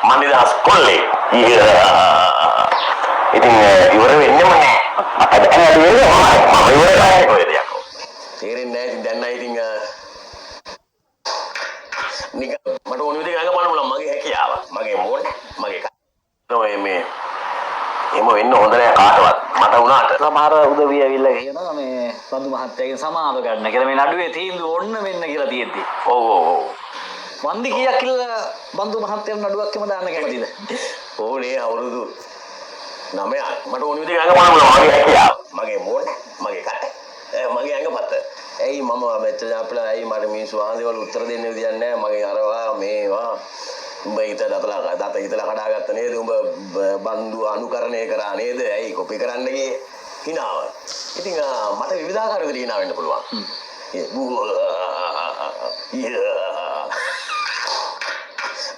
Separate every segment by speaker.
Speaker 1: මම නිදහස් කොල්ලේ. ඉතින් ඉවර වෙන්නෙම නෑ. අද ඇයි වෙන්නේ? මම ඉවර නෑ කොහෙද යකෝ. තේරෙන්නේ නෑ. ඉතින් දැන් නයි ඉතින් නිකන් මට ඕන විදිහට ගඟ බලන්න මගේ හැකියාව. මගේ මොන මගේ ඔය මේ එහෙම වෙන්න හොඳ නෑ කාටවත්. මට වුණාට
Speaker 2: සමහර උදවිය ඇවිල්ලා කියනවා මේ බඳු මහත්තයාගෙන් සමාව ගන්න කියලා. මේ නඩුවේ තීන්දුව ඔන්න වෙන්න කියලා තියෙද්දි.
Speaker 1: ඔව්.
Speaker 2: වන්දි කීයක් කියලා බඳු මහත්තයා නඩුවක් එම දාන්න කැමතිද?
Speaker 1: ඕනේ අවුරුදු 9ක්. මට ඕන විදිහට ගඟ බලන්න මගේ හැකියාව. මගේ මොන මගේ කට. මගේ ඇඟපත. ඇයි මම මෙච්චර අපලා ඇයි මට මිනිස්සු ආන්දේවල උත්තර දෙන්න විදියක් නැහැ. මගේ අරවා මේවා උඹ හිතලා හිතලා කඩාගත්ත නේද? උඹ බන්දු අනුකරණය කරා නේද? ඇයි කොපි කරන්න ගියේ? හිනාව. ඉතින් මට විවිධාකාර විදිහට හිනා වෙන්න පුළුවන්.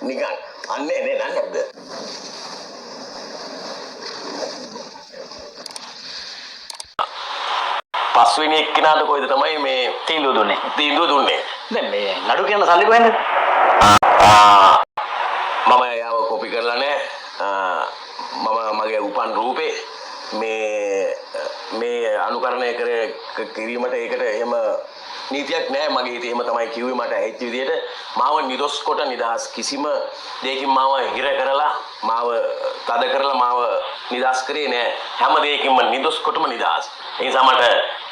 Speaker 1: නිකන් අන්නේ නේ නේද? පස්වෙනි එක්කිනාට කොයිද තමයි මේ
Speaker 2: තීන්දුව දුන්නේ.
Speaker 1: දැන්
Speaker 2: මේ නඩු කියන සල්ලි කොහෙන්ද?
Speaker 1: මම යාව කොපි කරලා නැහැ. මම මගේ උපන් රූපේ මේ අනුකරණය කිරීමට ඒකට එහෙම නීතියක් නැහැ. මගේ හිතේ එහෙම තමයි කිව්වේ. මට ඇහිච්ච විදිහට මාව නිදොස් කොට නිදහස් කිසිම දෙයකින් මාව හිර කරලා මාව තද කරලා මාව නිදහස් කරේ නැහැ. හැම දෙයකින්ම නිදොස් කොටම නිදහස්. ඒ නිසා මට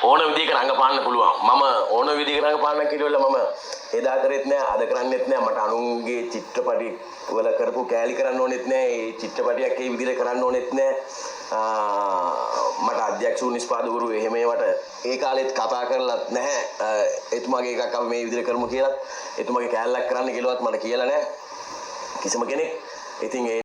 Speaker 1: ඕන විදිහකට රඟපාන්න පුළුවන්. මම ඕන විදිහකට රඟපාන්න කිව්වල මම එදා කරෙත් නෑ, අද කරන්නෙත් නෑ. මට අනුන්ගේ චිත්‍රපටි වල කරපු කෑලි කරන්න ඕනෙත් නෑ. ඒ චිත්‍රපටියක් ඒ විදිහට කරන්න ඕනෙත් නෑ. මට අධ්‍යක්ෂ නිෂ්පාදකවරු එහෙම ඒවට ඒ කාලෙත් කතා කරලත් නැහැ. එතුමාගේ එකක් අපි මේ විදිහට කරමු කියලා. එතුමාගේ කෑල්ලක් කරන්න කියලාවත් මට කියලා නැහැ කිසිම කෙනෙක්. ඉතින්